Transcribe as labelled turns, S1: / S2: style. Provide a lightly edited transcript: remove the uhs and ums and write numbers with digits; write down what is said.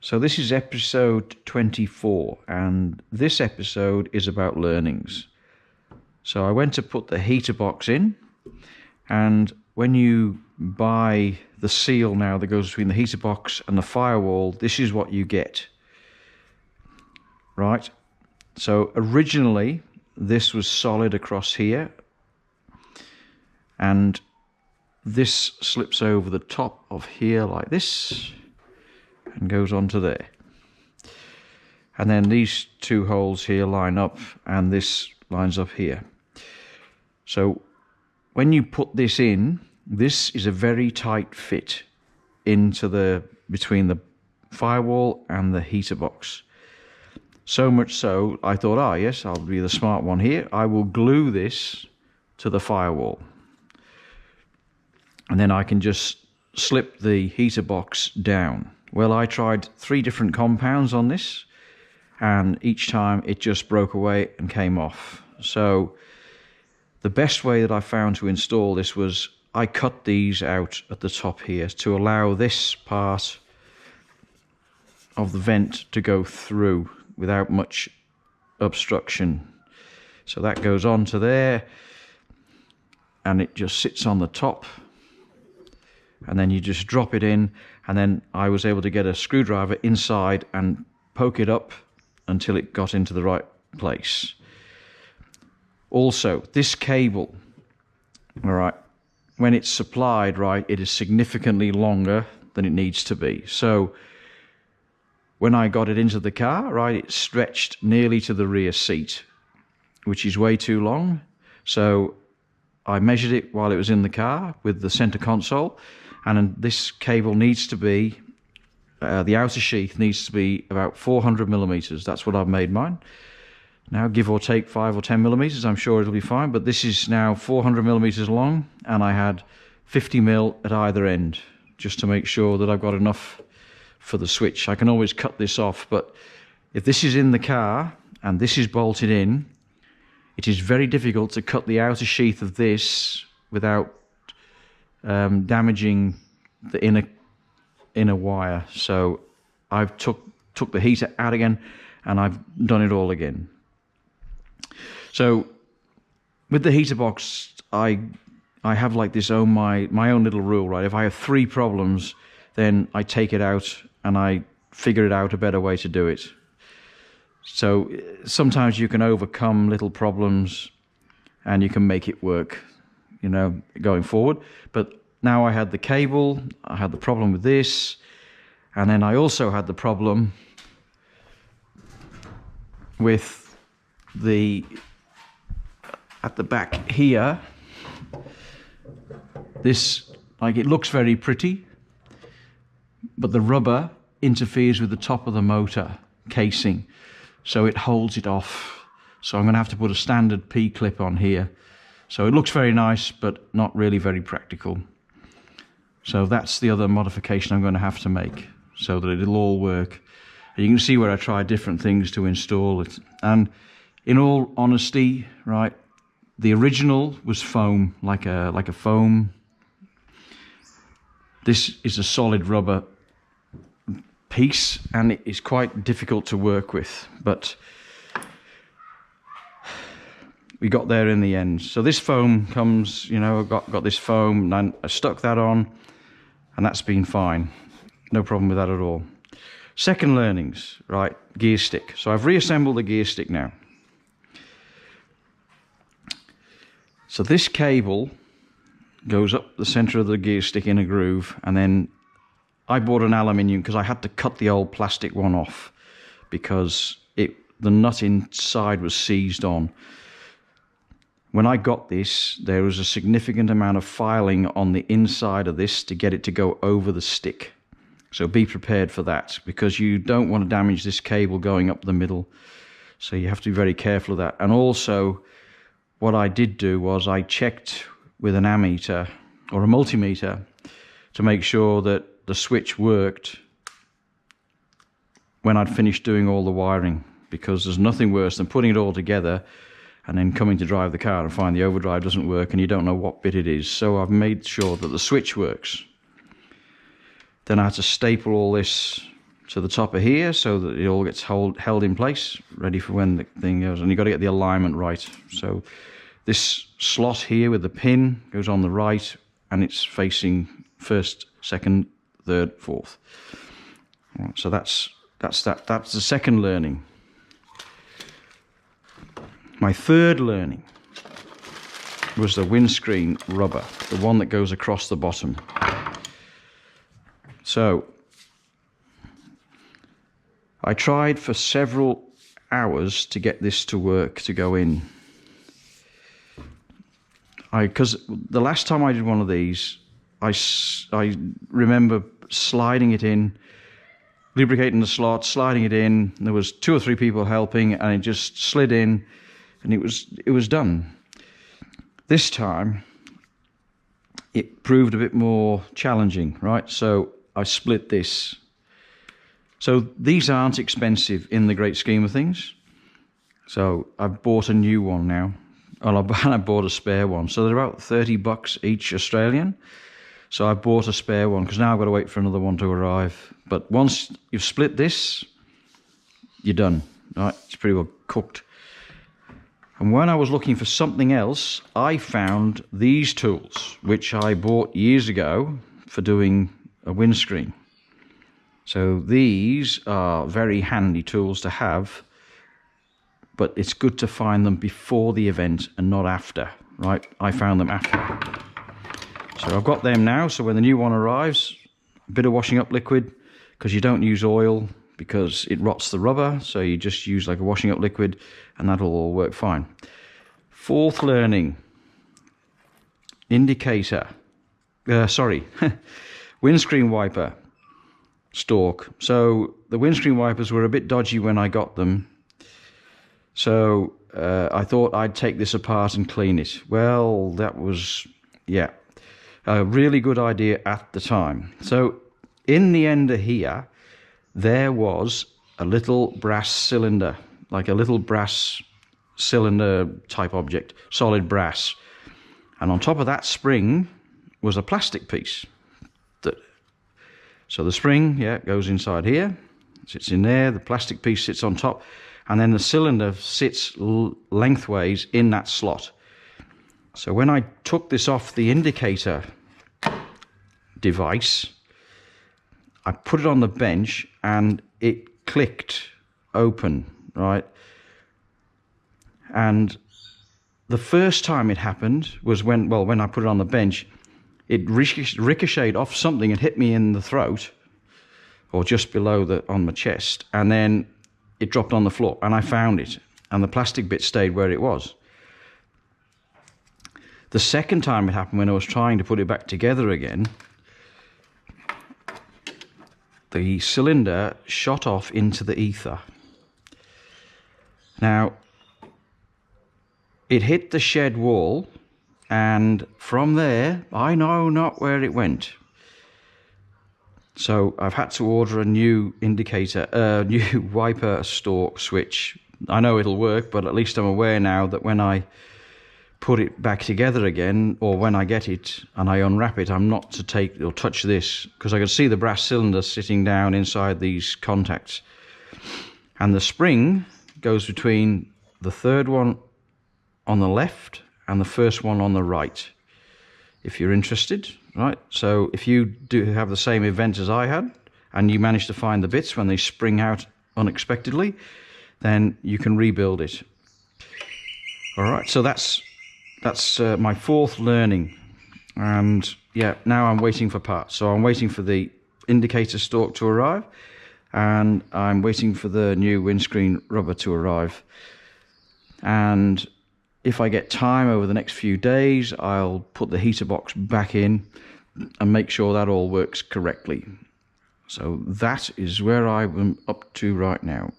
S1: So this is episode 24, and this episode is about learnings. So I went to put the heater box in, and when you buy the seal now that goes between the heater box and the firewall, this is what you get. Right? So originally this was solid across here, and this slips over the top of here like this and goes onto there, and then these two holes here line up and this lines up here. So when you put this in, this is a very tight fit into the between the firewall and the heater box. So much so I thought, ah yes, I'll be the smart one here, I will glue this to the firewall, and then I can just slip the heater box down. Well, I tried 3 different compounds on this, and each time it just broke away and came off. So the best way that I found to install this was I cut these out at the top here to allow this part of the vent to go through without much obstruction. So that goes on to there, and it just sits on the top, and then you just drop it in, and then I was able to get a screwdriver inside and poke it up until it got into the right place. Also, this cable, all right, when it's supplied right, it is significantly longer than it needs to be. So when I got it into the car, right, it stretched nearly to the rear seat, which is way too long. So I measured it while it was in the car with the center console, and this cable needs to be, the outer sheath needs to be about 400 millimeters. That's what I've made mine. Now, give or take 5 or 10 millimeters, I'm sure it'll be fine, but this is now 400 millimeters long, and I had 50 mil at either end, just to make sure that I've got enough for the switch. I can always cut this off, but if this is in the car and this is bolted in, it is very difficult to cut the outer sheath of this without damaging the inner wire. So I've took the heater out again, and I've done it all again. So with the heater box, I have like this my own little rule, right? If I have 3 problems, then I take it out and I figure it out a better way to do it. So sometimes you can overcome little problems and you can make it work, you know, going forward. But now I had the cable, I had the problem with this, and then I also had the problem with at the back here. This, like, it looks very pretty, but the rubber interferes with the top of the motor casing, so it holds it off. So I'm going to have to put a standard P-clip on here. So it looks very nice, but not really very practical. So that's the other modification I'm going to have to make, so that it'll all work. And you can see where I tried different things to install it. And in all honesty, right, the original was foam, like a foam. This is a solid rubber piece, and it is quite difficult to work with, but we got there in the end. So this foam comes, you know, got this foam, and I stuck that on, and that's been fine. No problem with that at all. Second learnings, right, gear stick. So I've reassembled the gear stick now. So this cable goes up the center of the gear stick in a groove, and then I bought an aluminium because I had to cut the old plastic one off because the nut inside was seized on. When I got this, there was a significant amount of filing on the inside of this to get it to go over the stick. So be prepared for that, because you don't want to damage this cable going up the middle. So you have to be very careful of that. And also, what I did do was I checked with an ammeter or a multimeter to make sure that the switch worked when I'd finished doing all the wiring, because there's nothing worse than putting it all together and then coming to drive the car and find the overdrive doesn't work and you don't know what bit it is. So I've made sure that the switch works. Then I had to staple all this to the top of here so that it all gets held in place, ready for when the thing goes. And you've got to get the alignment right. So this slot here with the pin goes on the right, and it's facing first, second, third, fourth. Right, so that's the second learning. My third learning was the windscreen rubber, the one that goes across the bottom. So I tried for several hours to get this to work, to go in. Because the last time I did one of these, I remember sliding it in, lubricating the slot, sliding it in. There was 2 or 3 people helping, and it just slid in, and it was done. This time, it proved a bit more challenging, right? So I split this. So these aren't expensive in the great scheme of things. So I've bought a new one now, and I bought a spare one. So they're about $30 each Australian. So I bought a spare one because now I've got to wait for another one to arrive. But once you've split this, you're done. Right? It's pretty well cooked. And when I was looking for something else, I found these tools, which I bought years ago for doing a windscreen. So these are very handy tools to have, but it's good to find them before the event and not after, right? I found them after. So I've got them now, so when the new one arrives, a bit of washing up liquid, because you don't use oil because it rots the rubber, so you just use like a washing up liquid and that'll all work fine. Fourth learning, indicator, windscreen wiper stalk. So the windscreen wipers were a bit dodgy when I got them, so I thought I'd take this apart and clean it. Well, that was, yeah, a really good idea at the time. So in the ender here, there was a little brass cylinder, like a little brass cylinder type object, solid brass. And on top of that spring was a plastic piece. So the spring, yeah, goes inside here, sits in there, the plastic piece sits on top, and then the cylinder sits lengthways in that slot. So when I took this off the indicator device, I put it on the bench and it clicked open, right? And the first time it happened was when I put it on the bench, it ricocheted off something and hit me in the throat, or just below on my chest, and then it dropped on the floor, and I found it, and the plastic bit stayed where it was. The second time it happened, when I was trying to put it back together again, the cylinder shot off into the ether. Now, it hit the shed wall, and from there, I know not where it went. So I've had to order a new indicator, new wiper stalk switch. I know it'll work, but at least I'm aware now that when I put it back together again, or when I get it and I unwrap it, I'm not to take or touch this, because I can see the brass cylinder sitting down inside these contacts. And the spring goes between the third one on the left and the first one on the right, if you're interested, right? So if you do have the same event as I had, and you manage to find the bits when they spring out unexpectedly, then you can rebuild it. All right, so that's my fourth learning. And yeah, now I'm waiting for parts. So I'm waiting for the indicator stalk to arrive, and I'm waiting for the new windscreen rubber to arrive. And if I get time over the next few days, I'll put the heater box back in and make sure that all works correctly. So that is where I'm up to right now.